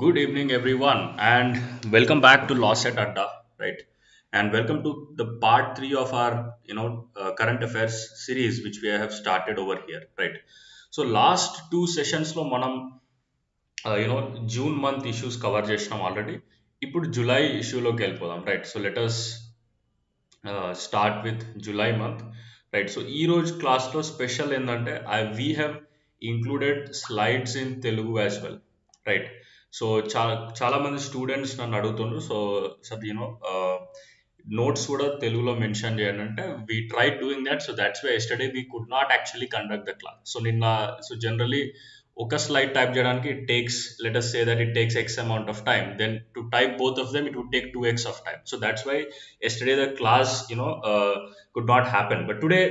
Good evening, everyone, and welcome back to Lawcet Adda, right? And welcome to the part three of our, current affairs series, which we have started over here, right? So last two sessions lo manam, June month issues cover చేసినాం already. ఇప్పుడు July ఇష్యూలోకి వెళ్ళిపోదాం, right? So let us start with July month, right? So ఈ రోజు క్లాస్లో special ఏంటంటే we have included slides in Telugu as well, right? So చాలా మంది students నన్ను అడుగుతుండ్రు. సో సార్ నోట్స్ కూడా తెలుగులో మెన్షన్ చేయండి అంటే we try doing that. So that's why yesterday we could not actually conduct the class. So నిన్న generally ఒక slide type చేయడానికి it takes, let us say that it takes x amount of time, then to type both of them it would take 2x of time. So that's why yesterday the class could not happen, but today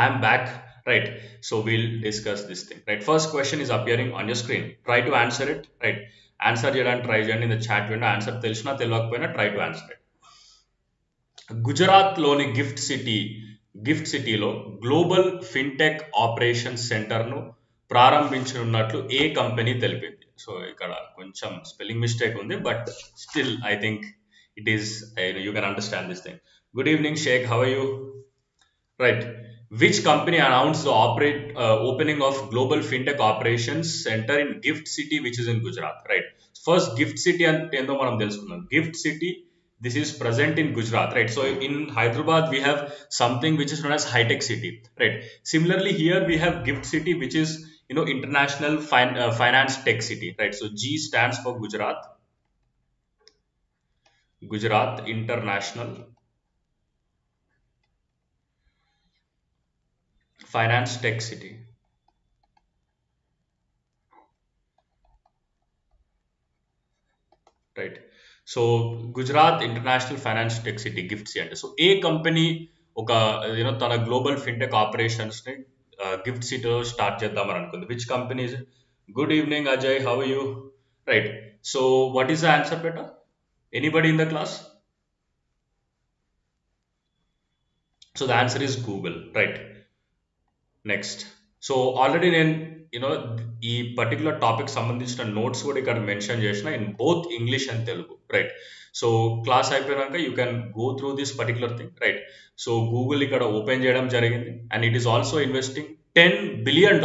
I am back, right? So we'll discuss this thing, right? First question is appearing on your screen. Try to answer it, right? Answer చేయడానికి try చేయండి. in the chat window answer తెలిసినా తెలియకపోయినా try to answer it. గుజరాత్లోని gift సిటీలో global fintech operation సెంటర్ను ప్రారంభించనున్నట్లు ఏ company తెలిపింది? సో ఇక్కడ కొంచెం స్పెల్లింగ్ మిస్టేక్ ఉంది, but still I think it is, you can understand this thing. Good evening Shaik, how are you? Right. Which company announced the opening of Global Fintech Operations Center in Gift City, which is in Gujarat? Right. First, Gift City and ఏందో మనం తెలుసుకుందాం. Gift City, this is present in Gujarat, right? So in Hyderabad we have something which is known as High Tech City, right? Similarly, here we have Gift City, which is International Finance Tech City, right? So G stands for Gujarat International Finance Tech City. Right. So Gujarat international finance tech city gift city అంటే, so ఏ company ఒక తన global fintech operations ని gift సిటీలో start చేద్దామని అనుకుంది? Which companies? Good evening Ajay, how are you? Right. So what is the answer better? Anybody in the class? So the answer is Google, right? Next. So already నేను you know ఈ particular topic సంబంధించిన notes కూడా ఇక్కడ mention చేసిన in both English and Telugu, right? So class అయిపోయాక you can go through this particular thing, right? So Google ఇక్కడ open చేయడం జరిగింది, and it is also investing $10 billion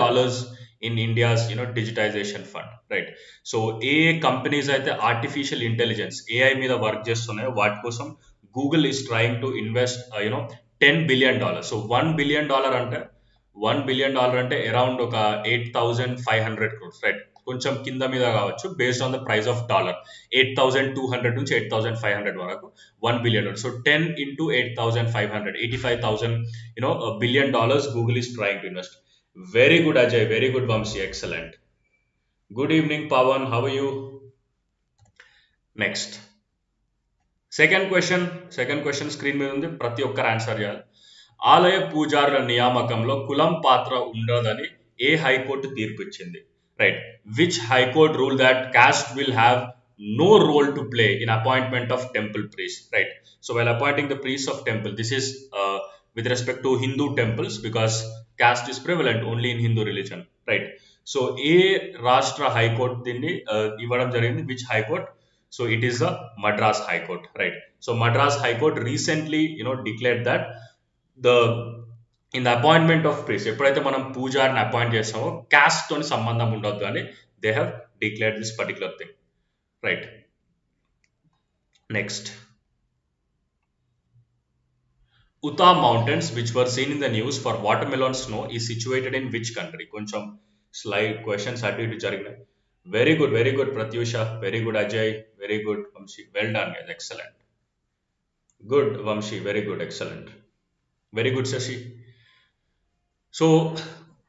in India's digitization fund, right? So ఏ companies అయితే artificial intelligence AI మీద work చేస్తున్నాయో వాటి కోసం Google is trying to invest $10 billion. So $1 billion అంటే $1 billion అంటే అరౌండ్ ఒక 8,500 crores, రైట్? కొంచెం కింద మీద కావచ్చు based on the price of dollar. 8,200 నుంచి 8,500 వరకు $1 billion. So 10 into 8,500, 85,000 $1 billion Google is trying to invest. Very good Ajay, very good Vamsi, excellent. Good evening Pawan, how are you? Next. Second question screen మీద ఉంది, ప్రతి ఒక్కరు answer చేయాలి. ఆలయ పూజారుల నియామకంలో కులం పాత్ర ఉండదని ఏ హైకోర్టు తీర్పు ఇచ్చింది? Right. Which high court rule that caste will have no role to play in appointment of temple priest, right? So while appointing the priests of temple, this is with respect to Hindu temples, because caste is prevalent only in Hindu religion, right? So ఏ రాష్ట్ర high court దీన్ని ఇవ్వడం జరిగింది? Which high court? So it is the Madras High Court, right? So Madras High Court recently declared that the in the appointment of priest, ఎప్పుడైతే మనం పూజారిని appoint చేస్తామో cost తోని సంబంధం ఉండొద్దు అని they have declared this particular thing, right? Next. Uta Mountains, which were seen in the news for watermelon snow, is situated in which country? కొంచెం slide questions అటు ఇటు జరిగినాయి. Very good Pratyusha, very good Ajay, very good Vamshi, well done guys, excellent. Good Vamshi, very good, excellent, very good Shashi. So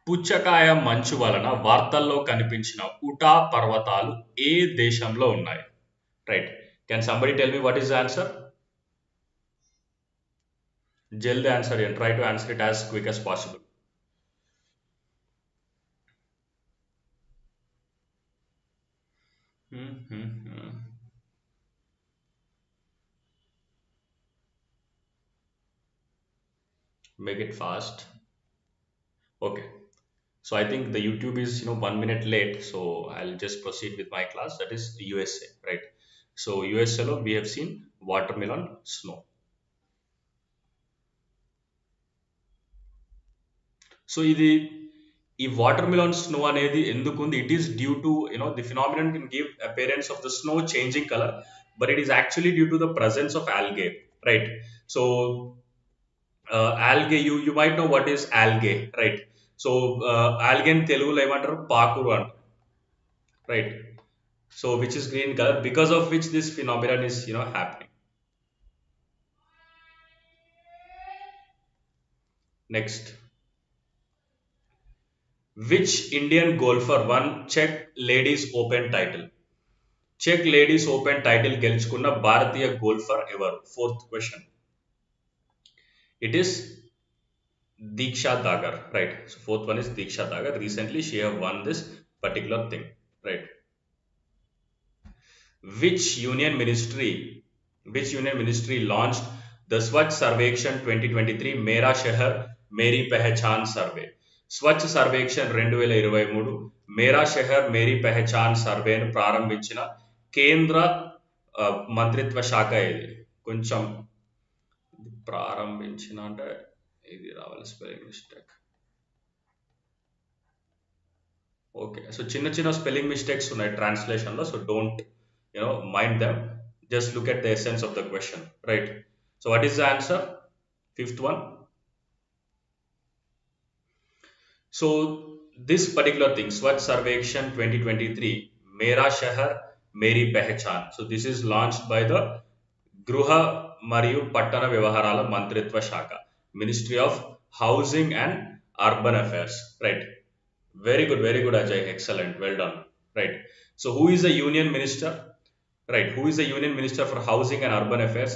పుచ్చకాయ మంచు వలన వార్తల్లో కనిపించిన Utah పర్వతాలు ఏ దేశంలో ఉన్నాయి? Right. Can somebody tell me what is the answer? జల్దీ ఆన్సర్ చేయండి, try to answer it as quick as possible. Make it fast. Okay. So I think the YouTube is 1 minute late. So I'll just proceed with my class. That is USA, right? So USA lo we have seen watermelon snow. So ఇది ఈ water melon snow అనేది ఎందుకుంది it is due to the phenomenon can give appearance of the snow changing colour but it is actually due to the presence of algae, right? So algae, you might know what is algae, right? So algae in Telugu ఏమంటారు పాకురు అంటారు, right? So which is green color, because of which this phenomenon is happening. Next, which Indian golfer won Czech Ladies Open title? Czech Ladies Open title గెలుచుకున్న భారతీయ golfer ఎవరు? Fourth question. It is Diksha Dagar, right? So fourth one is Diksha Dagar. Recently, she have won this particular thing, right? Which union ministry, which union ministry launched the Swachh Sarvekshan 2023 Mera Shahar Meri Pehchan survey? Swachh Sarvekshan 2023 Mera షహర్ Mary పెహచాన్ సర్వేను ప్రారంభించిన కేంద్ర మంత్రిత్వ శాఖ ఇది. కొంచెం ప్రారంభించిన అంటే ఇది రావాలి స్పెల్లింగ్ మిస్టేక్. ఓకే, సో చిన్న చిన్న స్పెల్లింగ్ మిస్టేక్స్ ఉన్నాయి ట్రాన్స్లేషన్లో, so don't mind them, just look at the essence of the question, right? So what is the answer? Fifth one. So this particular thing, Swachh Sarvekshan 2023, Mera Shahar Meri Pehchan. So this is launched by the Gruha Mariyu Pattana Vyavaharala Mantritva Shaka, Ministry of Housing and Urban Affairs, right? Very good, Ajay. Excellent. Well done. Right. So who is the Union Minister? Right. Who is the Union Minister for Housing and Urban Affairs?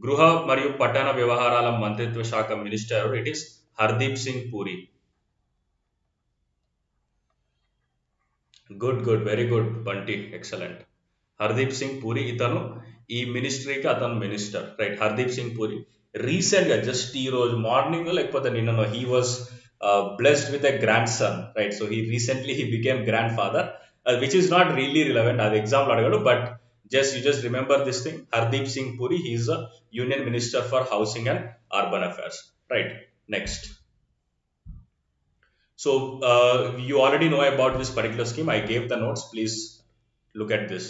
Gruha Mariyu Pattana Vyavaharala Mantritva Shaka Minister. It is Hardeep Singh Puri. Good, very good Bunty, excellent. Hardeep Singh Puri ఇతను ఈ మినిస్ట్రీకి అతను minister, right? Hardeep Singh Puri recent గా just ఈ రోజు morning లేకపోతే నిన్న he was blessed with a grandson, right? So he became grandfather, which is not really relevant, అది ఎగ్జామ్ లో అడగాడు, but just remember this thing. Hardeep Singh Puri, he is a union minister for housing and urban affairs, right? Next. So you already know about this particular scheme. I gave the notes. Please look at this.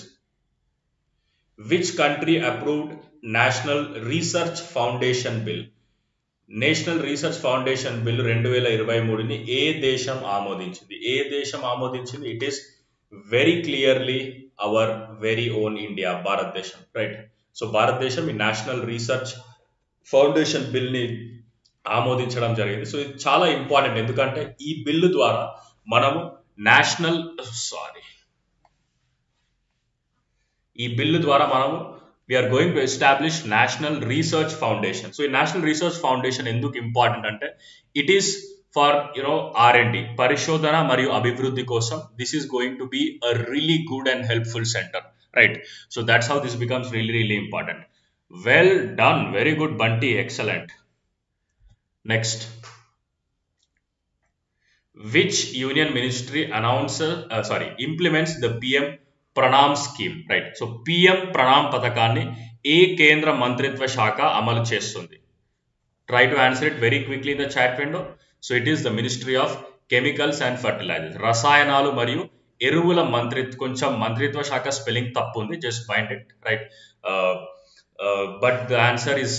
Which country approved National Research Foundation Bill? National research foundation bill 2023ని ఏ దేశం ఆమోదించింది? ఏ దేశం ఆమోదించింది? It is very clearly our very own India, భారతదేశం, రైట్? So భారతదేశం ఈ నేషనల్ రీసెర్చ్ ఫౌండేషన్ బిల్ని ఆమోదించడం జరిగింది. సో ఇది చాలా ఇంపార్టెంట్, ఎందుకంటే ఈ బిల్లు ద్వారా మనము నేషనల్ సారీ ఈ బిల్లు ద్వారా మనము we're going to establish national research foundation. So ఈ నేషనల్ రీసెర్చ్ ఫౌండేషన్ ఎందుకు ఇంపార్టెంట్ అంటే ఇట్ ఈస్ ఫర్ R&D, పరిశోధన మరియు అభివృద్ధి కోసం. This is going to be a really good and helpful centre, right? So that's how this becomes really important. Well done, very good Bunty, excellent. Next, which union ministry implements the PM Pranam scheme, right? So PM Pranam పథకాన్ని ఏ కేంద్ర మంత్రిత్వ శాఖ అమలు చేస్తుంది? Try to answer it very quickly in the chat window. So it is the Ministry of Chemicals and Fertilizers. రసాయనాలు మరియు ఎరువుల కొంచెం మంత్రిత్వ శాఖ స్పెల్లింగ్ తప్పు ఉంది, just find it, right? But the answer is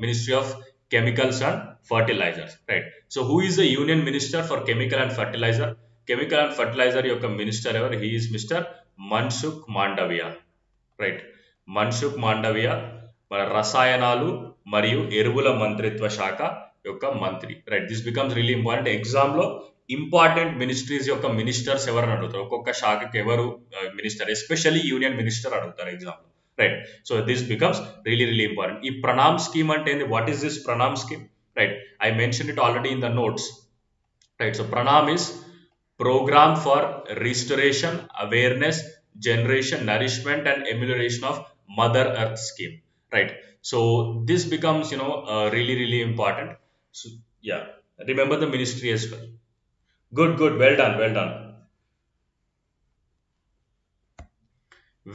Ministry of Chemicals and Fertilizers, right? So who is the Union Minister for Chemical and Fertilizer? Chemical and Fertilizer యొక్క minister ఎవరు? He is Mr. Mansukh Mandaviya, right? Mansukh Mandaviya మన రసాయనాలు మరియు ఎరువుల మంత్రిత్వ శాఖ యొక్క మంత్రి, right? This becomes really important. Exam లో ఇంపార్టెంట్ మినిస్ట్రీస్ యొక్క మినిస్టర్స్ ఎవరు అడుగుతారు, ఒక్కొక్క శాఖకి ఎవరు మినిస్టర్, ఎస్పెషల్లీ యూనియన్ మినిస్టర్ అడుగుతారు ఎగ్జామ్ లో, right? So this becomes really important. ఈ ప్రణామ్ స్కీమ్ అంటే ఏంది? What is this Pranam scheme, right? I mentioned it already in the notes, right? So Pranam is program for restoration, awareness, generation, nourishment and amelioration of Mother Earth scheme, right? So this becomes really important. So yeah, remember the ministry as well. Good, good. Well done, well done.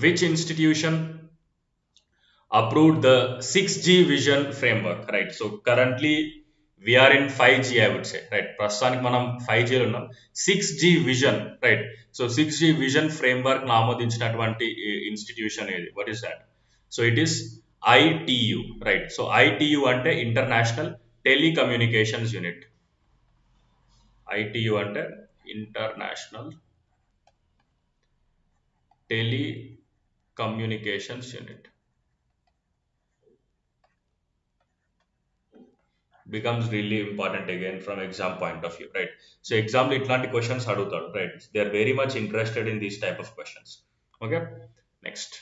Which institution approved the 6G vision framework, right? So currently we are in 5G, I would say, right? ప్రస్తుతానికి మనం 5G లో ఉన్నాం. 6G vision, right? So 6G vision framework ఆమోదించినటువంటి institution ఏది? What is that? So it is ITU, right? So ITU అంటే international telecommunications unit. ITU అంటే international telecommunications unit. Becomes really important again from exam point of view, right? So exam లో ఇట్లాంటి questions అడుగుతాడు, right? They are very much interested in these type of questions. Okay, next.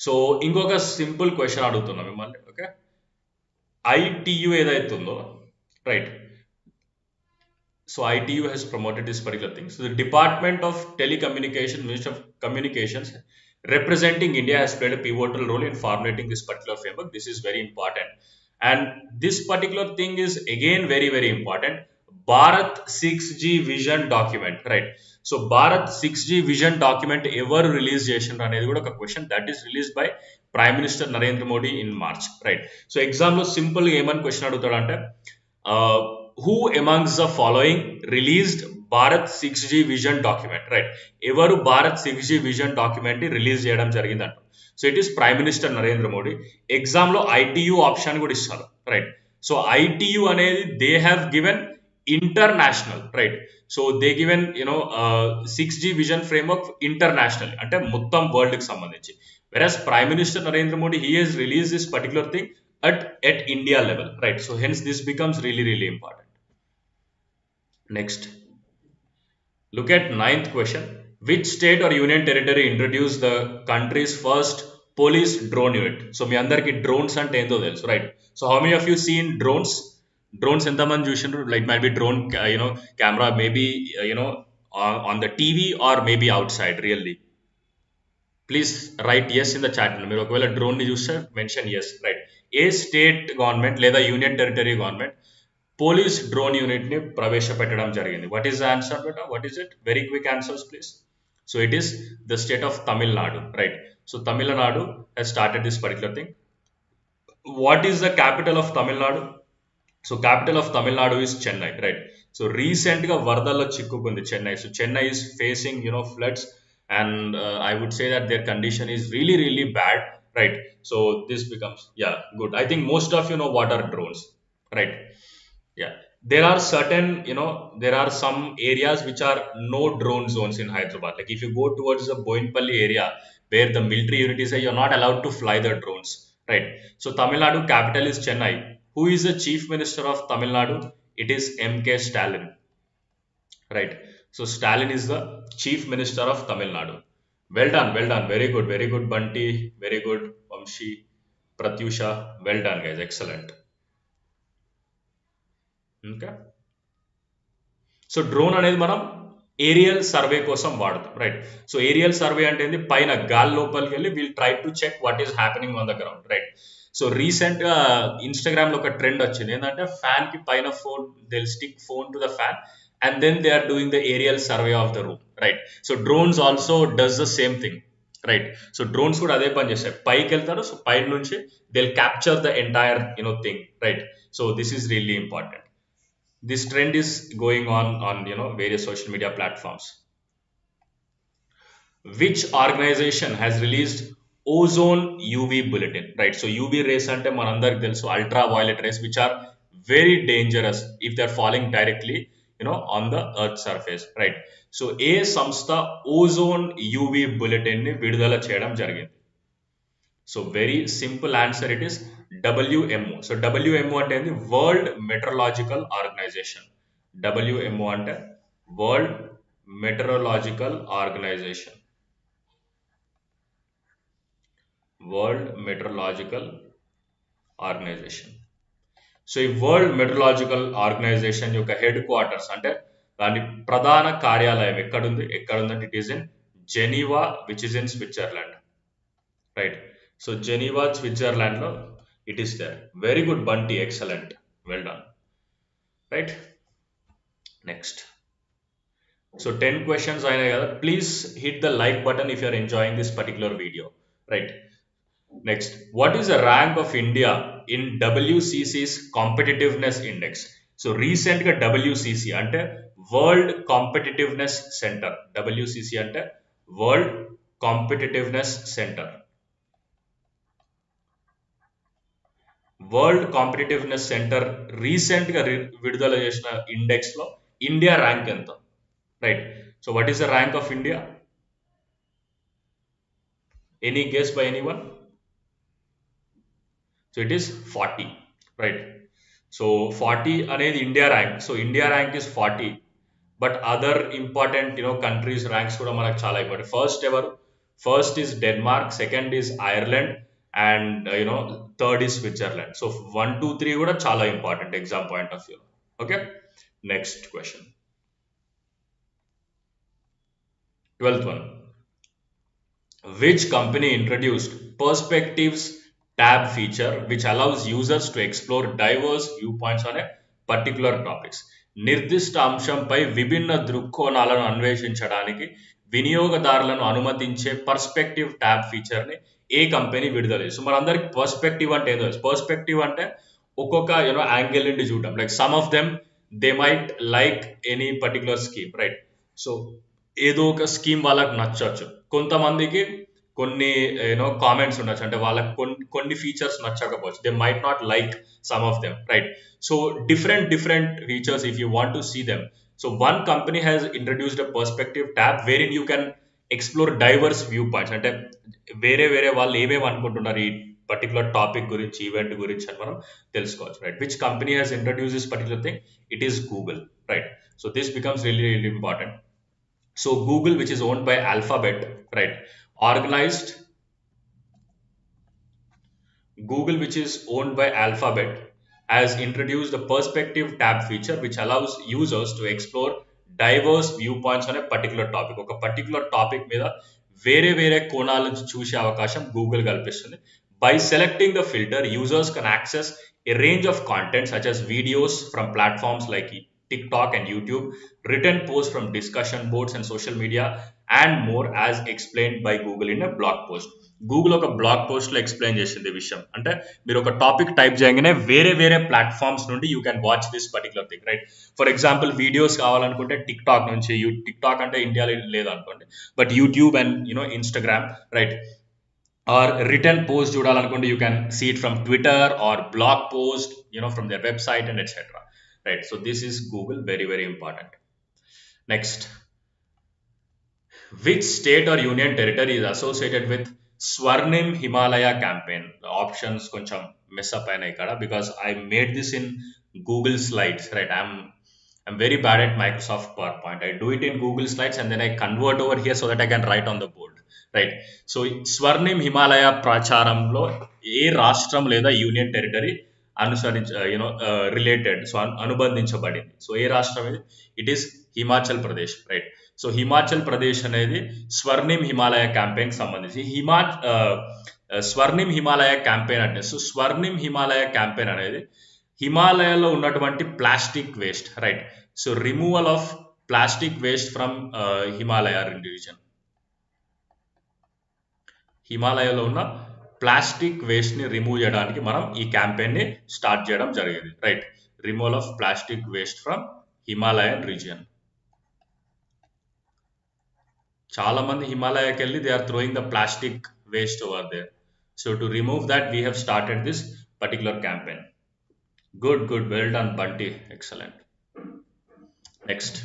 So ఇంకొక simple question అడుగుతున్నా మిమ్మల్ని. Okay, ITU ఏదైతే ఉందో, right? So ITU has promoted this particular thing. So the Department of Telecommunication, Ministry of Communications, representing India, has played a pivotal role in formulating this particular framework. This is very important, and this particular thing is again very very important. Bharat 6G Vision document, right? So Bharat 6G Vision document ever release చేసిండ్రు అనేది కూడా ఒక question that is release by prime minister Narendra Modi in March, right? So exam లో simple గా ఏమని క్వశ్చన్ అడుగుతాడంటే, who amongst the following released Bharat 6G vision document, right? ఎవరు భారత్ 6G విజన్ డాక్యుమెంట్ ని రిలీజ్ చేయడం జరిగిందంట. So it is prime minister Narendra Modi. Exam లో ఐటియు ఆప్షన్ కూడా ఇస్తారు, రైట్? సో ఐటియు అనేది they have given international, right? So they given 6G vision framework international అంటే మొత్తం వరల్డ్ కి సంబంధించి. Versus prime minister Narendra Modi he has release this particular thing at India level, right? So hence this becomes really really important. Next, look at ninth question. Which state or union territory introduced the country's first police drone unit? So మీ అందరికి drones అంటే ఏందో తెలుసు, right? So how many of you seen drones? Drones ఎంతమంది చూసిండ్రు? Like might be drone, camera, maybe on the TV or maybe outside. Really, please write yes in the chat. మీరు ఒకవేళ drone ని చూస్తే మెన్షన్ ఎస్, రైట్? ఏ state government లేదా union territory government police drone unit ని ప్రవేశపెట్టడం జరిగింది? What is the answer బేటా? What is it? Very quick answers please. So it is the state of Tamil Nadu, right? So Tamil Nadu has started this particular thing. What is the capital of Tamil Nadu? So capital of Tamil Nadu is Chennai, right? So recent గా వరదల్లో చిక్కుకుంది Chennai. So Chennai is facing floods, and I would say that their condition is really really bad, right? So this becomes, yeah, good. I think most of you know what are drones, right? Yeah, there are certain, there are some areas which are no drone zones in Hyderabad. Like if you go towards the Boinpalli area where the military unit is, you're not allowed to fly the drones, right? So Tamil Nadu capital is Chennai. Who is the chief minister of Tamil Nadu? It is MK Stalin, right? So Stalin is the chief minister of Tamil Nadu. Well done, well done. Very good, Bunty. Very good, Vamshi, Pratyusha. Well done, guys. Excellent. Okay. So drone అనేది మనం aerial survey కోసం వాడతాం, right? So aerial survey అంటే ఏంది? పైన గాలి లోపలికి వెళ్ళి will try to check what is happening on the ground, right? So recent గా ఇన్స్టాగ్రామ్ లో ఒక ట్రెండ్ వచ్చింది ఏంటంటే, ఫ్యాన్ కి పైన phone, they stick phone to the fan and then they are doing the aerial survey of the room, right? So drones also does the same thing, right? So drones కూడా అదే పని చేస్తాయి. పైకి వెళ్తారు, సో పైన నుంచి they capture the entire thing, right? So this is really important. This trend is going on various social media platforms. Which organization has released ozone UV bulletin, right? So UV rays ante manandariki telusu, ultraviolet rays, which are very dangerous if they are falling directly on the earth surface, right? So a samstha ozone UV bulletin ni vidudala cheyadam jarigindi. So very simple answer, it is WMO. So WMO అంటే ఏంది? World meteorological organization. WMO అంటే world meteorological organization. World meteorological organization. So ఈ world meteorological organization యొక్క headquarters అంటే దాని ప్రధాన కార్యాలయం ఎక్కడుందంటే it is in Geneva, which is in Switzerland, right? So Geneva, Switzerland లో it is there. Very good, Bunty. Excellent. Well done. Right. Next. So 10 questions అయినాయి కదా. Please hit the like button if you are enjoying this particular video. Right. Next, what is the rank of India in WCC's competitiveness index? So recent గా WCC అంటే World Competitiveness Center. WCC అంటే World Competitiveness Center. World competitiveness centre recent గా విడుదల చేసిన index లో India rank ఎంత? Right. So what is the rank of India? Any guess by anyone? So it is 40, right. So 40 అనేది India rank. So India rank is 40, but other important countries ranks కూడా మనకు చాలా important. First ఎవరు? First is Denmark, second is Ireland, and third is Switzerland. So 1, 2, 3 కూడా చాలా important exam point of view. Okay, next question. 12th one. Which company introduced Perspectives tab feature which allows users to explore diverse viewpoints on a particular topics? నిర్దిష్ట అంశంపై విభిన్న దృక్కోణాలను అన్వేషించడానికి వినియోగదారులను అనుమతించే perspective tab ఫీచర్ని ఏ company విడుదల చేస్తుంది? సో మనందరికి పర్స్పెక్టివ్ అంటే ఏదో, పర్స్పెక్టివ్ అంటే ఒక్కొక్క యాంగిల్ నుండి చూడటం. Like some of them they might like any particular scheme, right. So ఏదో ఒక స్కీమ్ వాళ్ళకి నచ్చవచ్చు, కొంతమందికి కొన్ని కామెంట్స్ ఉండొచ్చు, అంటే వాళ్ళకి కొన్ని ఫీచర్స్ నచ్చకపోవచ్చు. They might not like some of them, right. So different features if you want to see them. So one company has introduced a perspective tab wherein you can explore diverse viewpoints. అంటే వేరే వాళ్ళు ఏమేమి అనుకుంటున్నారు ఈ particular topic గురించి, event గురించి అని మనం తెలుసుకోవచ్చు, right. Which company has introduce this particular thing? It is Google, right. So this becomes really important. So Google, which is owned by Alphabet, right, organized Google, which is owned by Alphabet, has introduced the perspective tab feature which allows users to explore diverse viewpoints on a particular topic. ఒక particular topic మీద వేరే కోణాల నుంచి చూసే అవకాశం Google కల్పిస్తుంది. By selecting the filter, users can access a range of content such as videos from platforms like TikTok and YouTube, written posts from discussion boards and social media, and more, as explained by Google in a blog post. Google ఒక blog post లో explain చేసింది విషయం. అంటే మీరు ఒక topic type చేయగానే వేరే platforms నుండి you can watch this particular thing, right. For example videos కావాలనుకుంటే టిక్ టాక్ నుంచి, టిక్ టాక్ అంటే ఇండియాలో లేదు అనుకోండి, but YouTube and Instagram, right. Or written post చూడాలనుకుంటే you can see it from Twitter or blog post from their website and etcetera, right. So this is Google, very important. Next, which state or union territory is associated with Swarnim Himalaya campaign? The options కొంచెం mess up అయినాయి ఇక్కడ, because I made this in Google Slides, right. I'm very bad at Microsoft PowerPoint. I do it in Google Slides and then I convert over here so that I can write on the board, right. So Swarnim Himalaya ప్రచారంలో ఏ రాష్ట్రం లేదా union territory related, so అనుబంధించబడింది? So ఏ రాష్ట్రం ఇది? It is Himachal Pradesh, right. So Himachal Pradesh అనేది Swarnim Himalaya campaign సంబంధించి స్వర్ణిం హిమాలయ క్యాంపెయిన్ అంటే, సో స్వర్ణిం హిమాలయ క్యాంపెయిన్ అనేది హిమాలయాలో ఉన్నటువంటి plastic waste, right. So removal of plastic waste from Himalaya region. హిమాలయాలో ఉన్న ప్లాస్టిక్ వేస్ట్ ని రిమూవ్ చేయడానికి మనం ఈ క్యాంపెయిన్ ని స్టార్ట్ చేయడం జరిగింది, right. Removal of plastic waste from Himalayan region. చాలా మంది హిమాలయకి వెళ్ళి they are throwing the plastic waste over there. So to remove that we have started this particular campaign. Good, well done Bunty, excellent. Next,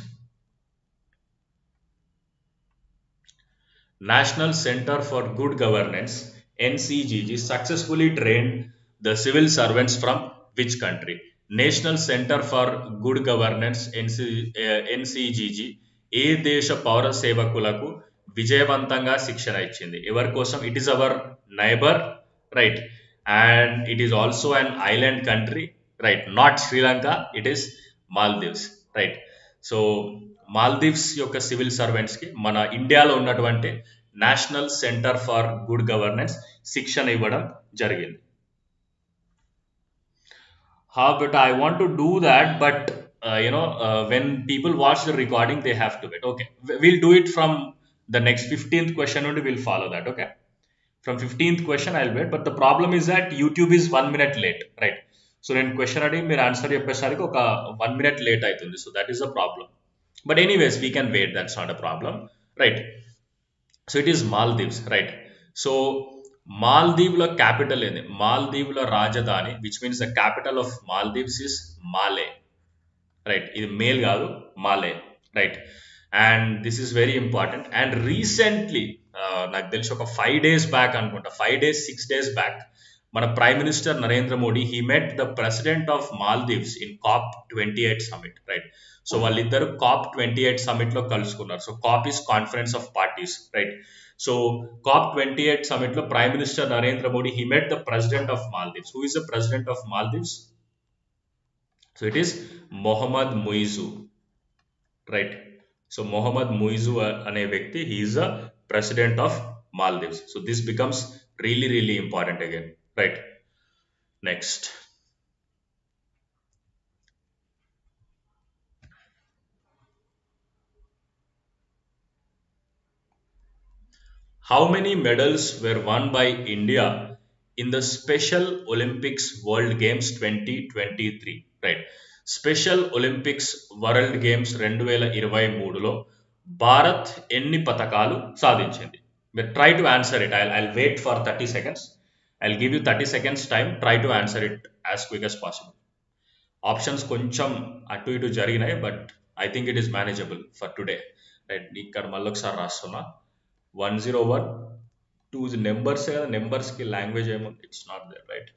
National Center for Good Governance NCGG successfully trained the civil servants from which country? National Center for Good Governance NCGG ఏ దేశ పౌర సేవకులకు విజయవంతంగా శిక్షణ ఇచ్చింది? ఎవరి కోసం? It is our neighbour, right. And it is also an island country, right. Not Sri Lanka, it is Maldives, right. So Maldives యొక్క civil servants కి మన ఇండియాలో ఉన్నటువంటి national centre for good governance శిక్షణ ఇవ్వడం జరిగింది. But I want to do that, but when people watch the recording, they have to wait. Okay, we'll do it from the next 15th question only. We'll follow that. Okay, from 15th question I'll wait. But the problem is that YouTube is 1 minute late, right? So నేను question అడిగి మీరు answer చెప్పేసరికి ఒక 1 minute late అవుతుంది. So that is the problem. But anyways we can wait, that's not a problem, right? So it is Maldives, right? So మాల్దీవుల capital ఏంది? మాల్దీవుల రాజధాని, which means the capital of Maldives is Male, right? ఇది male కాదు, Male, right? And this is very important. And recently నాకు తెలిసి ఒక 5 days back అనుకుంటా, 5 days 6 days బ్యాక్, మన prime minister Narendra Modi he met the president of Maldives in COP28 summit, right? So వాళ్ళిద్దరు COP28 summit లో కలుసుకున్నారు. So COP is conference of parties, right? So COP28 summit లో prime minister Narendra Modi he met the president of Maldives. Who is the president of Maldives? So it is Mohamed Muizzu, right? So Mohamed Muizzu అనే వ్యక్తి, he is the president of Maldives. So this becomes really really important again, right? Next, how many medals were won by India in the Special Olympics World Games 2023? Right. Special Olympics World Games 2023లో భారత్ ఎన్ని పతకాలు సాధించింది? మీరు try to answer it. I'll wait for 30 seconds. I'll give you 30 seconds time. Try to answer it as quick as possible. Options కొంచెం అటు ఇటు జరిగినాయి, but I think it is manageable for today, right? ఇక్కడ మళ్ళీ ఒకసారి రాస్తున్నా. 101 two numbers కదా, నెంబర్స్కి లాంగ్వేజ్ ఏముంది? It's not there, right?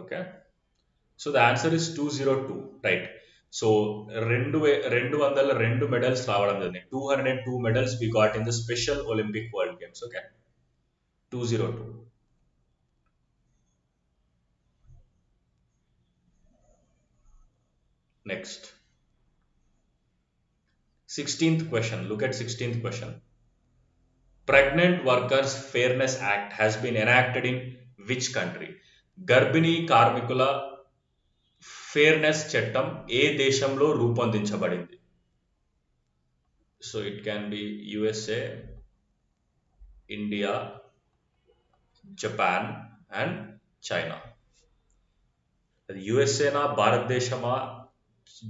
Okay, so the answer is 202, right? So 202 medals రావడం జరిగింది. 202 medals we got in the special Olympic world games. Okay, 202. Next, 16th question. Look at 16th question. Pregnant Workers Fairness Act has been enacted in which country? గర్భిణీ కార్మికుల fairness చట్టం ఏ దేశంలో రూపొందించబడింది? So it can be USA, India, Japan and China. అది యుఎస్ఏనా, భారతదేశమా,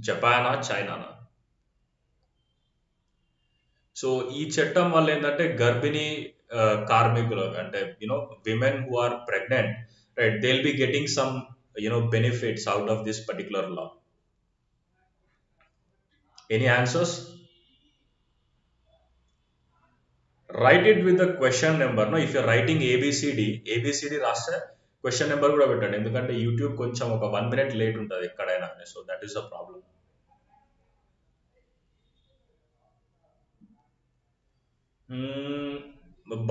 జపానా, చైనానా? So ఈ చట్టం వల్ల ఏంటంటే గర్భిణీ కార్మికులు అంటే women who are pregnant, right, they will be getting some benefits out of this particular law. Any answers? Write it with the question number. No, if your writing ABCD రాస్తే క్వశ్చన్ నెంబర్ కూడా పెట్టండి, ఎందుకంటే YouTube కొంచెం ఒక 1 minute late ఉంటుంది ఎక్కడైనా. So that is a problem.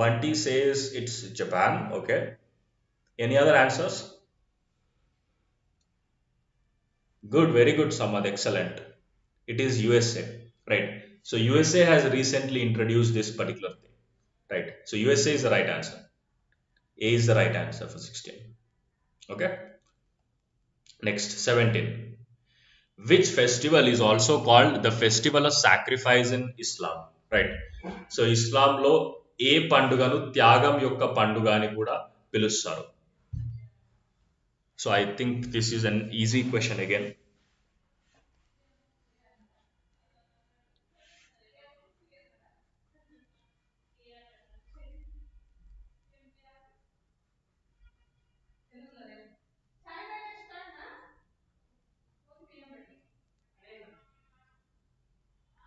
Bunty says it's Japan. Okay. Any other answers? Good, very good, Samad. Excellent. It is USA, right? So USA has recently introduced this particular thing, right? So USA is the right answer. A is the right answer for 16. Okay. Next, 17. Which festival is also called the festival of sacrifice in Islam? Right. So Islam లో ఏ పండుగను త్యాగం యొక్క పండుగ అని కూడా పిలుస్తారు? So I think this is an easy question again.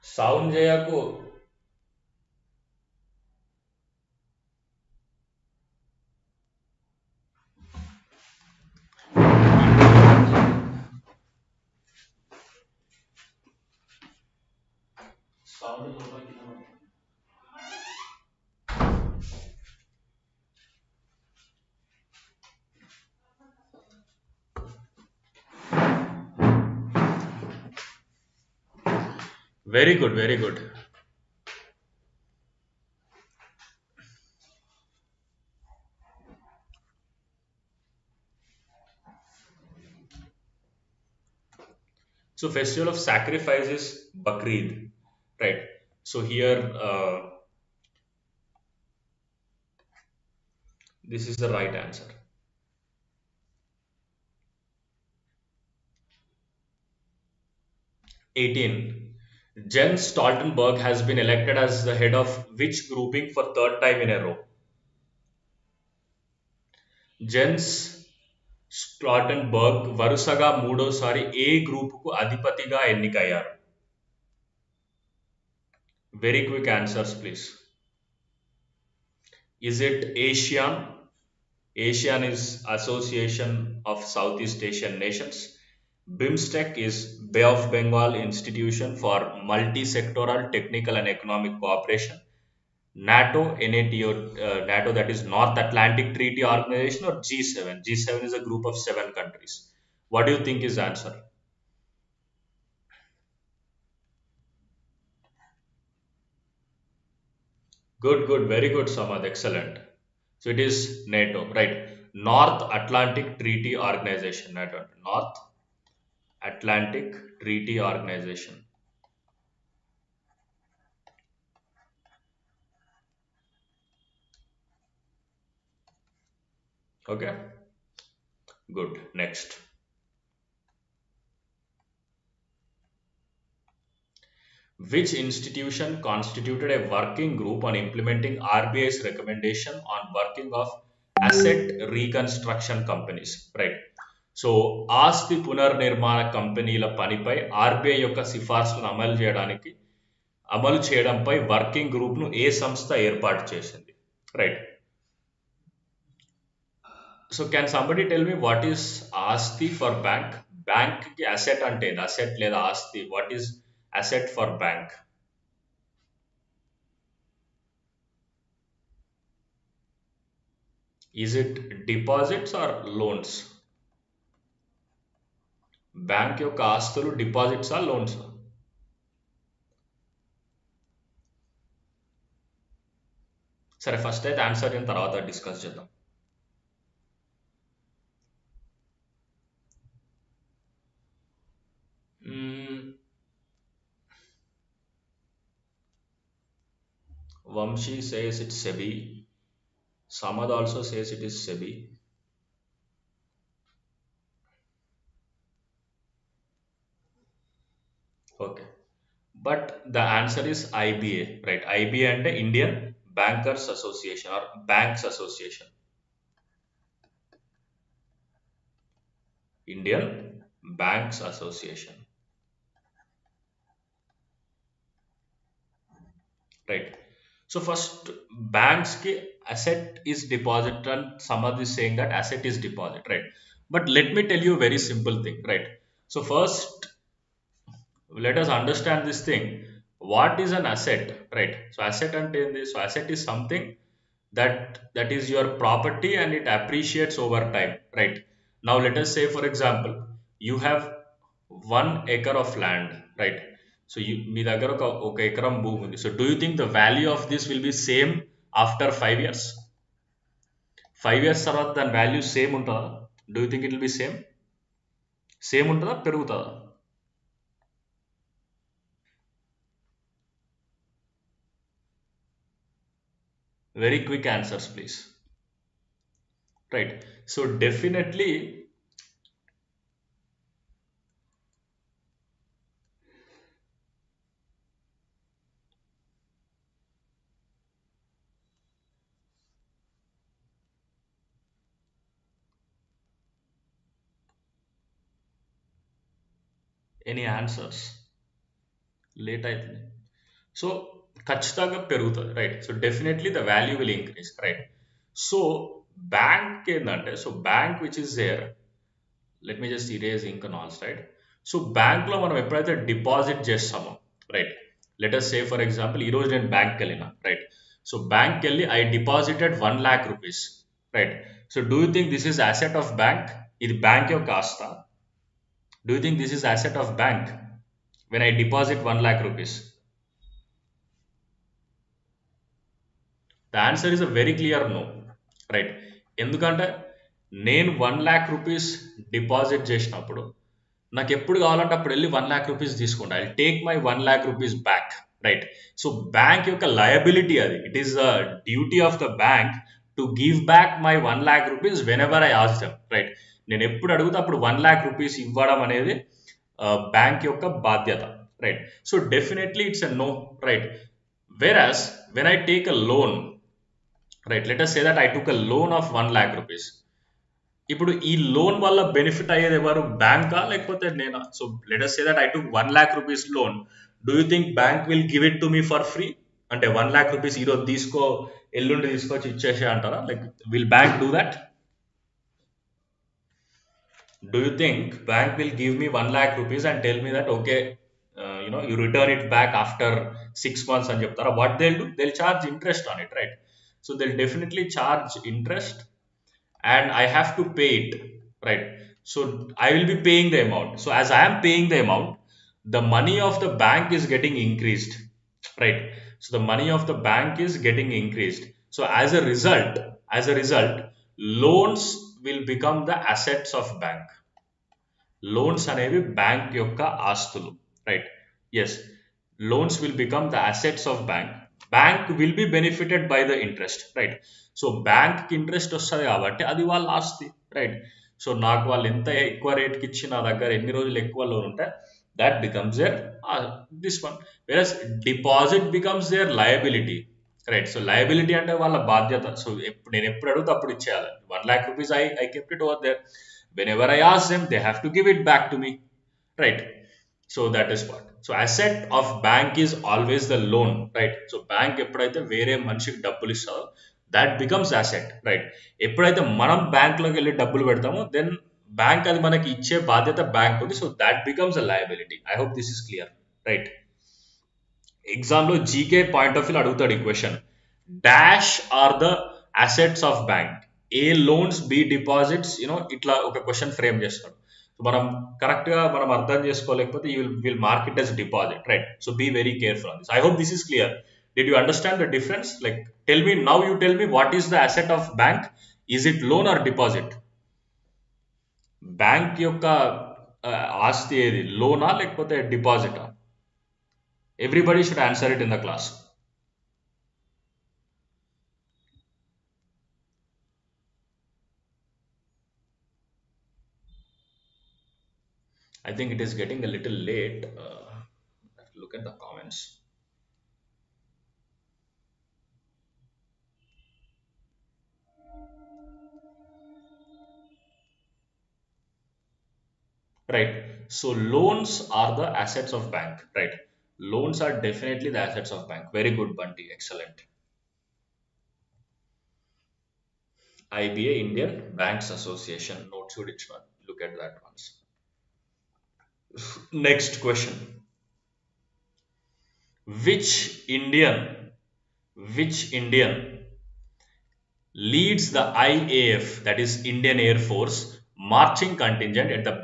Sound చేయకు. Very good, very good. So festival of sacrifice is Bakrid, right? So here, this is the right answer. 18. Jens Stoltenberg has been elected as the head of which grouping for third time in a row? Jens Stoltenberg వరుసగా మూడోసారి ఏ గ్రూపుకు అధిపతిగా ఎన్నికయ్యారు? Very quick answers please. Is it ASEAN? ASEAN is Association of Southeast Asian Nations. BIMSTEC is Bay of Bengal Institution for Multi-Sectoral Technical and Economic Cooperation. NATO, NATO, NATO, that is North Atlantic Treaty Organization, or G7. G7 is a group of 7 countries. What do you think is the answer? Good, good, very good, Samad. Excellent. So it is NATO, right? North Atlantic Treaty Organization, NATO. North Atlantic Treaty Organization. Okay, good. Next. Which institution constituted a working group on implementing RBI's recommendation on working of asset reconstruction companies? Right. So ఆస్తి పునర్నిర్మాణ కంపెనీల పనిపై RBI యొక్క సిఫార్సులను అమలు చేయడంపై working group ను ఏ సంస్థ ఏర్పాటు చేసింది? Right. So can somebody tell me what is ఆస్తి ఫర్ బ్యాంక్? బ్యాంక్ కి అసెట్ అంటే అసెట్ లేదా ఆస్తి. What is asset for bank? Is it deposits are loans? Bank యొక్క ఆస్తులు డిపాజిట్స్ ఆ లోన్స్? సరే, ఫస్ట్ అయితే ఆన్సర్ అయిన తర్వాత డిస్కస్ చేద్దాం. Vamshi says it's SEBI. Samad also says it is SEBI. Okay. But the answer is IBA, right? IBA and the Indian Bankers Association or Banks Association. Indian Banks Association, right? So first, banks ki asset is deposit, and Samad is saying that asset is deposit, right? But let me tell you a very simple thing, right? So first, let us understand this thing. What is an asset, right? So asset ante endi? So asset is something that is your property and it appreciates over time, right? Now let us say, for example, you have 1 acre of land, right? So you మీ దగ్గర ఒక ఎకరం భూమి ఉంది. So do you think the value of this will be same after 5 years? 5 years తర్వాత దాని value same ఉంటుందా? Do you think it will be same? Same ఉంటుందా, పెరుగుతుందా? Very quick answers, please. Right. So definitely any answers late అవుతుంది. So ఖచ్చితంగా పెరుగుతుంది, right? So definitely the value will increase, right? So bank ఏంటంటే, so bank which is there, let me just erase ink and all, right? So బ్యాంక్లో మనం ఎప్పుడైతే deposit చేస్తామో, right, Let us say for example ఈ రోజు నేను బ్యాంక్కి వెళ్ళిన రైట్. సో బ్యాంక్కి వెళ్ళి I deposited 1 lakh rupees right. So do you think this is asset of bank? ఇది బ్యాంక్ యొక్క ఆస్తా? Do you think this is asset of bank when I deposit 1 lakh rupees? The answer is a very clear no right. ఎందుకంటే నేను 1 lakh rupees deposit చేసినప్పుడు నాకు ఎప్పుడు కావాలంటే అప్పుడు వెళ్ళి 1 lakh rupees తీసుకుంటా. I take my 1 lakh rupees back right. So bank యొక్క లయబిలిటీ అది. It is the duty of the bank to give back my 1 lakh rupees when ever I ask them right. నేను ఎప్పుడు అడుగుతా అప్పుడు 1 lakh rupees ఇవ్వడం అనేది bank యొక్క బాధ్యత right. So definitely it's a no right. Whereas when I take a loan right, let us say that I took a loan of 1 lakh rupees. ఇప్పుడు ఈ లోన్ వల్ల బెనిఫిట్ అయ్యేది ఎవరు? బ్యాంకా లేకపోతే నేనా? So let us say that I took 1 lakh rupees loan. Do you think bank will give it to me for free? అంటే 1 lakh rupees ఈరోజు తీసుకో, ఎల్లుండి తీసుకొచ్చి ఇచ్చేసే అంటారా? Like will bank do that? Do you think bank will give me 1 lakh rupees and tell me that okay, you return it back after 6 months and చెప్తారా? What they'll do? They'll charge interest on it, right? So they'll definitely charge interest and I have to pay it, right? So I will be paying the amount. So as I am paying the amount, the money of the bank is getting increased, right? So the money of the bank is getting increased. So as a result, loans will become the assets of bank. Loans అనేవి bank యొక్క ఆస్తులు right. Yes, loans will become the assets of bank. Bank will be benefited by the interest right. So బ్యాంక్కి interest వస్తుంది కాబట్టి అది వాళ్ళ ఆస్తి right. So నాకు వాళ్ళు ఎంత ఎక్కువ రేట్కి ఇచ్చి నా దగ్గర ఎన్ని రోజులు ఎక్కువ లోన్ ఉంటే that becomes their this one, whereas deposit becomes their liability right. So liability అంటే వాళ్ళ బాధ్యత. సో నేను ఎప్పుడు అడుగుతా అప్పుడు ఇచ్చేయాలి. 1 lakh rupees I kept it over there. Whenever I ask them, they have to give it back to me, right? So that is what. So asset of bank is always the loan, right? So bank ఎప్పుడైతే వేరే మనిషికి డబ్బులు ఇస్తారో that becomes asset, right? ఎప్పుడైతే మనం bank లోకి వెళ్ళి డబ్బులు పెడతామో then బ్యాంక్ అది మనకి ఇచ్చే బాధ్యత బ్యాంక్ ఉంది. So that becomes a liability. I hope this is clear, right? Exam లో జీకే పాయింట్ ఆఫ్ వ్యూ అడుగుతాడు ఈ question. Dash are the assets of bank, A loans B deposits, ఇట్లా ఒక క్వశ్చన్ ఫ్రేమ్ చేస్తాడు. సో మనం correct గా మనం అర్థం చేసుకోలేకపోతే you will mark it as deposit right. So be very careful on this. I hope this is clear. Did you understand the difference? Like tell me now, you tell me what is the asset of bank. Is it loan or deposit? Bank యొక్క ఆస్తి ఏది, లోనా లేకపోతే డిపాజిటా? Everybody should answer it in the class. I think it is getting a little late. Look at the comments. Right. So loans are the assets of bank, right? Loans are definitely the assets of bank. Very good, Bunty. Excellent. IBA, Indian Banks Association. Note should each one. Look at that once. Next question. Which Indian leads the IAF, that is Indian Air Force, marching contingent at the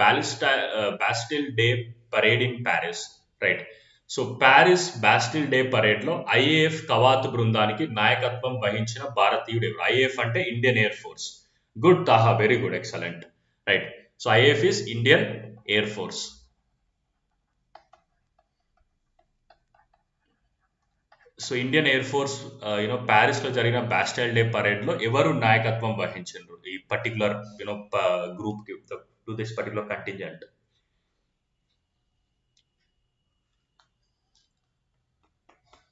Bastille Day parade in Paris, right? So Paris Bastille day parade లో IAF కవాతు బృందానికి నాయకత్వం వహించిన భారతీయుడు ఎవరు? IAF అంటే Indian air force. Good Taha, very good, excellent, right. So IAF is Indian air force. So Indian air force Paris లో జరిగిన బాస్టైల్ డే పరేడ్ లో ఎవరు నాయకత్వం వహించారు ఈ పర్టికులర్ గ్రూప్ కి, to this particular contingent?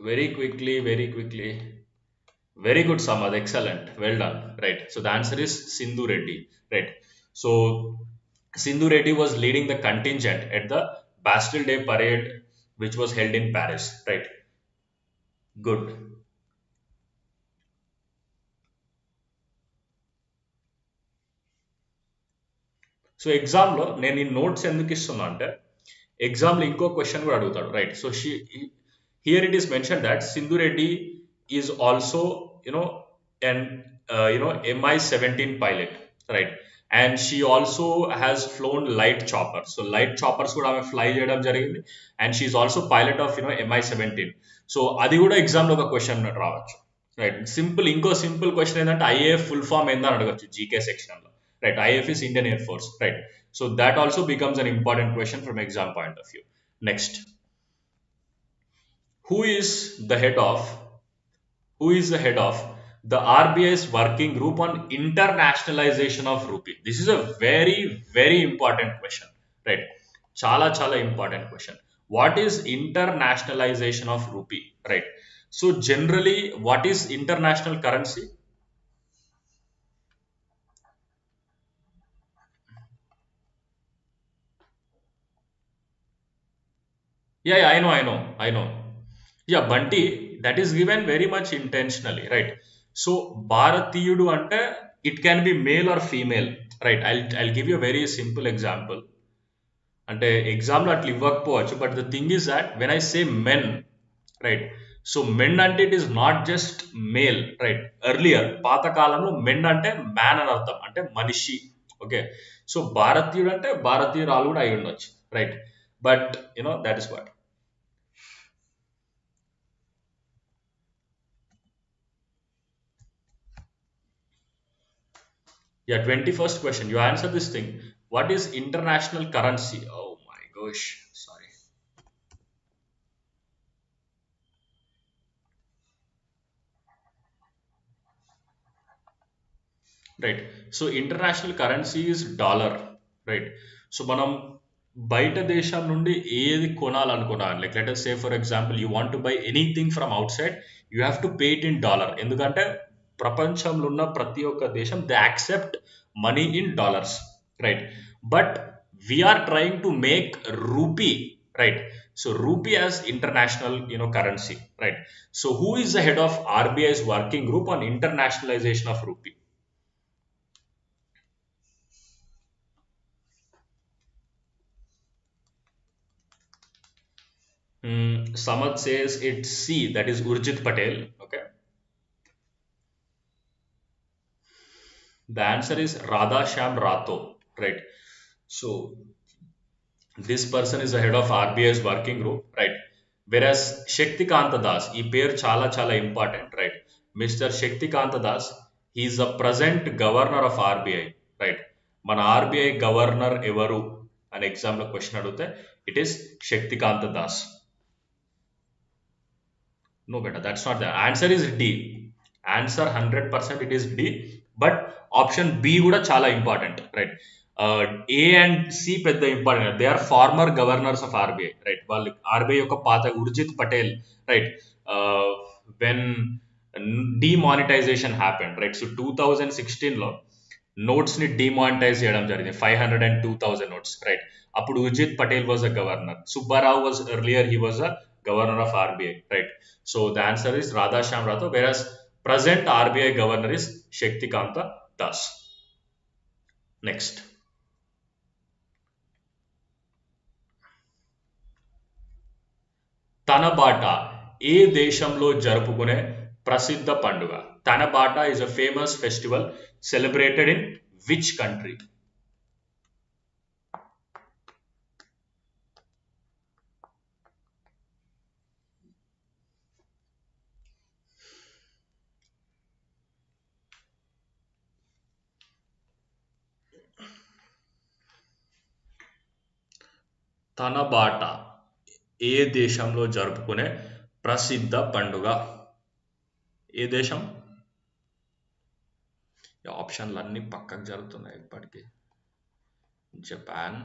Very quickly. Very good, Samad, excellent, well done, right. So the answer is Sindhu Reddy, right. So Sindhu Reddy was leading the contingent at the Bastille Day parade which was held in Paris, right. Good. So ఎగ్జామ్లో నేను ఈ notes ఎందుకు ఇస్తున్నా అంటే ఎగ్జామ్లో ఇంకో question కూడా అడుగుతాడు, right. So Here it is mentioned that Sindhu Reddy is also, an Mi-17 pilot, right? And she also has flown light choppers. So light choppers కూడా ఆమె ఫ్లై చేయడం జరిగింది. And she is also pilot of, Mi-17. So అది కూడా exam లో ఒక question రావచ్చు, right? Simple, ఇంకో సింపుల్ క్వశ్చన్ ఏంటంటే ఐఏఎఫ్ ఫుల్ ఫామ్ ఏందని అడగచ్చు జీకే సెక్షన్ లో, right? IAF is Indian air force, right? So that also becomes an important question from exam point of view. Next, who is the head of who is the head of the RBI's working group on internationalization of rupee? This is a very, very important question, right? Chala chala important question. What is internationalization of rupee, right? So generally, what is international currency? Yeah, yeah, I know. Yeah, Bunty, that is given very much intentionally, right? So Bharatiyudu ante, it can be male or female, right? I'll give you a very simple example. అంటే ఎగ్జామ్లో అట్లా ఇవ్వకపోవచ్చు, but the thing is that when I say men, right? So men అంటే it is not just male, right? Earlier పాత కాలంలో men అంటే man అని అర్థం, అంటే మనిషి. ఓకే, సో భారతీయుడు అంటే భారతీయురాలు కూడా అయి ఉండొచ్చు, right? But that is what. Yeah, 21st question. You answer this thing. What is international currency? Oh my gosh, sorry. Right. So international currency is dollar, right? So మనం బయట దేశం నుండి ఏది కొనాలనుకున్నా, like let us say for example you want to buy anything from outside, you have to pay it in dollar. ఎందుకంటే ప్రపంచంలో ఉన్న ప్రతి ఒక్క దేశం they accept money in dollars, right? But we're trying to make rupee, right? So rupee as international currency, right? So who is the head of RBI's working group on internationalisation of rupee? Samad says it's C, that is Urjit Patel. Okay. The answer is Radha Shyam Rato, right? So this person is the head of RBI's working group, right? Whereas Shakti Kanta Das, he pair chala chala important, right? Mr. Shakti Kanta Das, he is the present governor of RBI, right? మన RBI governor ఎవరు అనే ఎగ్జామ్లో question అడిగితే it is శక్తి కాంత Das. No, beta, that's not the answer. Is D. Answer 100% it is D. But option B కూడా చాలా important, right? A and C పెద్ద important. They are former governors of RBI, right? వాళ్ళు RBI యొక్క పాత Urjit Patel, right? When demonetisation happened, right? So 2016లో notes ని demonetise చేయడం జరిగింది, 500 and 2000 నోట్స్, రైట్? అప్పుడు Urjit Patel was a governor. Subbarao was earlier, he was a governor of RBI, right? So the answer is Radha Shyam Rato, whereas present RBI governor is Shakti Kanta Das. Next, తనబాట ఏ దేశంలో జరుపుకునే ప్రసిద్ధ పండుగ? తనబాట is a famous festival celebrated in which country? తనబాట ఏ దేశంలో జరుపుకునే ప్రసిద్ధ పండుగ? ఏ దేశం? ఆప్షన్లు అన్ని పక్కకు జరుగుతున్నాయి ఇప్పటికీ. Japan,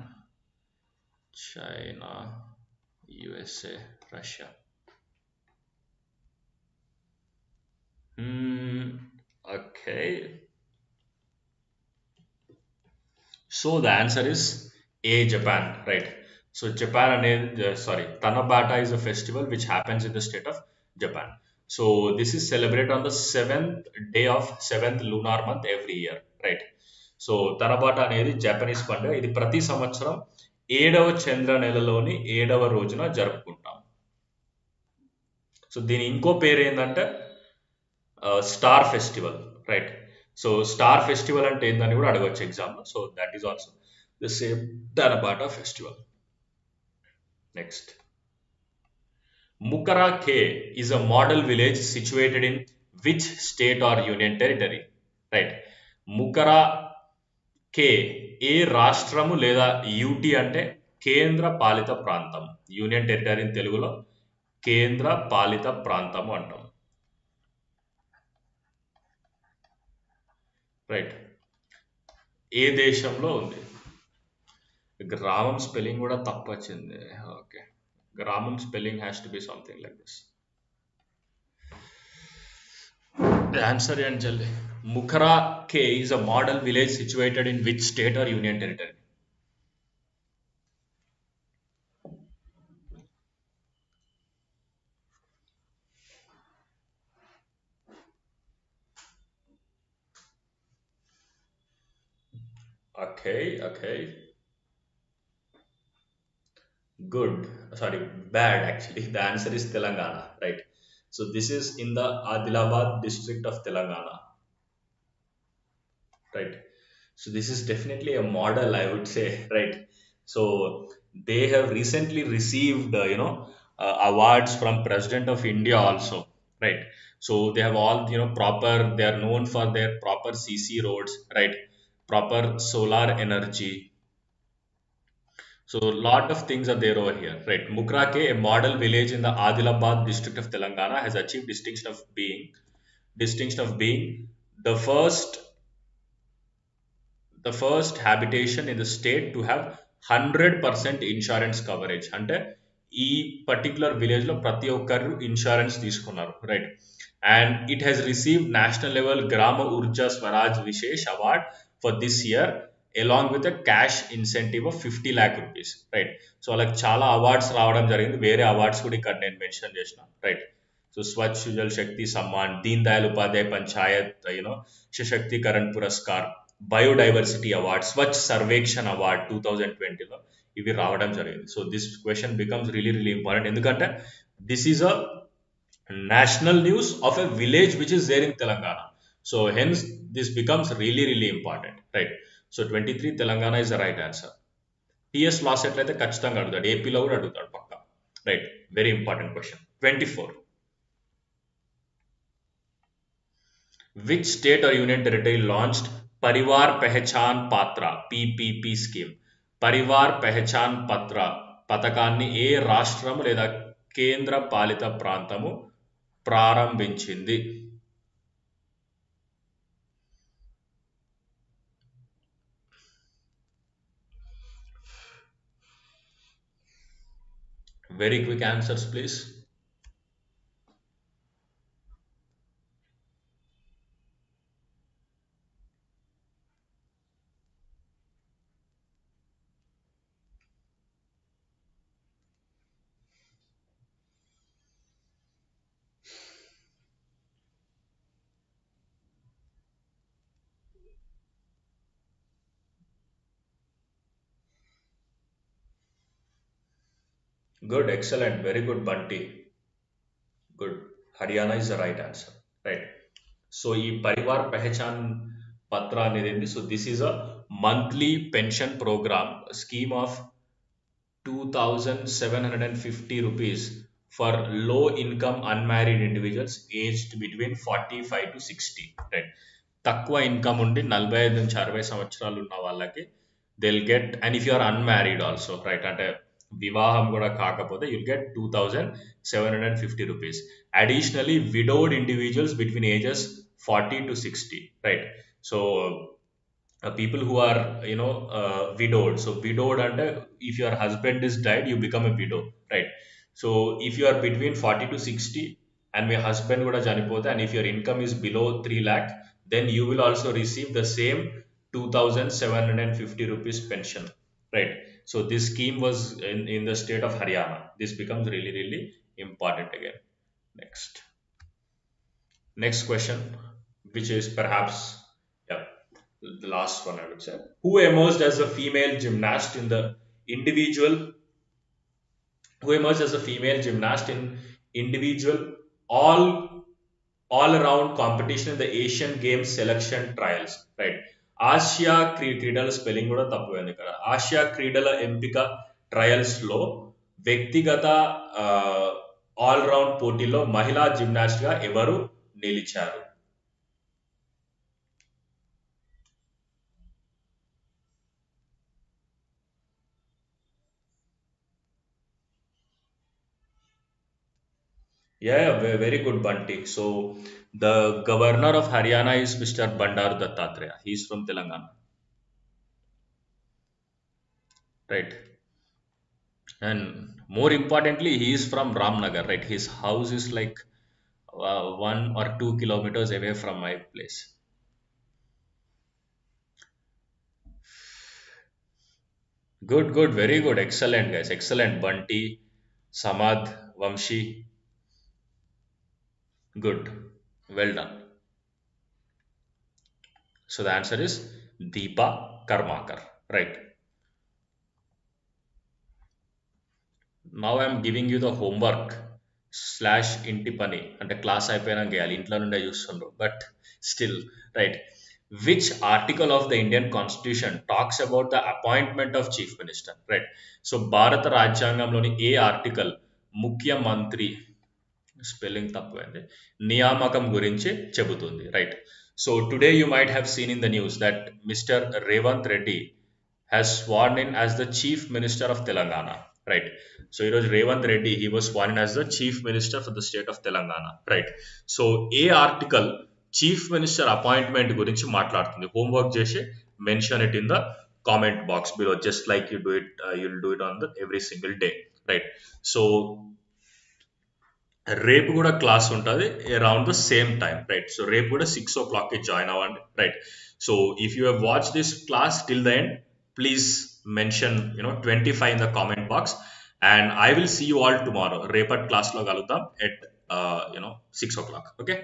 China, USA, Russia. Okay, so the answer is a, Japan, right? So Japan అనేది, sorry, తనబాట is a festival which happens in the state of Japan. So this is celebrated on the 7th day of 7th lunar month every year, right? So Tanabata అనేది Japanese పండుగ. ఇది ప్రతి సంవత్సరం 7వ చంద్ర నెలలోని 7వ రోజున జరుపుకుంటాం. సో దీని ఇంకో పేరు ఏంటంటే star festival, right? So star festival అంటే ఏందని కూడా అడగవచ్చు exam. So that is also the same Tanabata festival. Next, Mukara K is a model village situated in which state or union territory? Right. Mukara కే ఏ రాష్ట్రము లేదా UT అంటే కేంద్ర పాలిత ప్రాంతం. యూనియన్ టెరిటరీ ఇన్ తెలుగులో కేంద్ర పాలిత ప్రాంతము అంటాం. రైట్. ఏ దేశంలో ఉంది? గ్రామం స్పెల్లింగ్ కూడా తప్పు వచ్చింది. ఓకే, గ్రామం spelling has to be something like this. The answer, Anjali. Mukhara K is a model village situated in which state or union territory? Okay, okay. Good. Sorry, bad actually. The answer is Telangana, right? So this is in the Adilabad district of Telangana, right? So this is definitely a model, I would say, right? So they have recently received, awards from President of India also, right? So they have all, proper. They are known for their proper CC roads, right? Proper solar energy. So a lot of things are there over here, right? Mukrake, a model village in the Adilabad district of Telangana, has achieved distinction of being the first the first habitation in the state to have 100% insurance coverage. అంటే ఈ particular village లో ప్రతి ఒక్కరు insurance తీసుకున్నారు, right? And it has received national level Gram Urja Swaraj Vishesh award for this year along with cash incentive of 50 lakh rupees, right? So వాళ్ళకి చాలా awards రావడం జరిగింది. వేరే అవార్డ్స్ కూడా ఇక్కడ నేను మెన్షన్ చేసిన, right? So Swachh Jal Shakti Samman, Deen Dayal Upadhyay Panchayat Sashaktikaran Puraskar, biodiversity award, Swachh Survekshan award 2020లో ఇవి రావడం జరిగింది. So this question becomes really really important, ఎందుకంటే this is a national news of a village which is there in Telangana. So hence this becomes really really important, right? So 23 Telangana is the right answer. TS Lawcet అయితే ఖచ్చితంగా అడుగుతాడు, ఏపీలో కూడా అడుగుతాడు పక్క, right? Very important question. 24, which state or union territory launched Parivar Pehchan Patra PPP scheme? Parivar Pehchan Patra పథకాన్ని ఏ రాష్ట్రము లేదా కేంద్ర పాలిత ప్రాంతము ప్రారంభించింది? Very quick answers, please. Good, excellent, very good, Bunty. Good. Haryana is the right answer, right? So ఈ పరివార్ పెహచాన్ పత్ర అనేది ఏంది? So this is a monthly pension programme scheme of 2,750 rupees for low income unmarried individuals aged between 45 to 60, right? తక్కువ income ఉండి 45 నుంచి 60 సంవత్సరాలు ఉన్న వాళ్ళకి they'll get, and if you are unmarried also, right, అంటే వివాహం కూడా కాకపోతే you'll get 2,750 rupees. Additionally, widowed individuals between ages 40 to 60, right? So people who are widowed. So widowed under, if your husband is died you become a widow, right? So if you are between 40 to 60 and my husband kuda chanipothe and if your income is below 3 lakh, then you will also receive the same 2,750 rupees pension, right? So this scheme was in the state of Haryana. This becomes really really important again. Next question, which is perhaps, yeah, the last one I would say. Who emerged as a female gymnast in the individual? Who emerged as a female gymnast in individual all all around competition in the Asian Games selection trials, right? Asia క్రీడల spelling కూడా తక్కువైంది ఇక్కడ. Asia క్రీడల ఎంపిక trials లో వ్యక్తిగత all round పోటీలో మహిళా జిమ్నాస్ట్ గా ఎవరు నిలిచారు? Yeah, very good, Bunty. So the governor of Haryana is Mr. Bandaru Dattatreya. He's from Telangana, right? And more importantly, he is from Ramnagar, right? His house is like 1 or 2 kilometers away from my place. Good, good, very good, excellent, guys, excellent. Bunty, Samad, Vamshi, good, well done. So the answer is Deepa Karmakar, right? Now I'm giving you the homework slash ఇంటి పని అంటే class అయిపోయినాక చేయాలి ఇంట్లో నుండే చూస్తుండ్రు but still right which article of the Indian constitution talks about the appointment of chief minister right so భారత రాజ్యాంగంలోని ఏ ఆర్టికల్ ముఖ్యమంత్రి స్పెల్లింగ్ తక్కువైంది నియామకం గురించి చెబుతుంది right so today you might have seen in the news that mister Revanth Reddy has sworn in as the Chief Minister of Telangana, right? So it was Revant Reddy, he was sworn in as the Chief Minister for the state of Telangana, right? So a article Chief Minister appointment గురించి మాట్లాడుతుంది homework చేసి mention it in the comment box below just like you do it you'll do it on the every single day, right? So రేపు కూడా class ఉంటుంది around the same time right so రేపు కూడా 6 o'clock join అవ్వండి right so if you have watch this class till the end please mention 25 in the comment box and I will see you all tomorrow రేపటి క్లాస్లో కలుద్దాం at 6 o'clock okay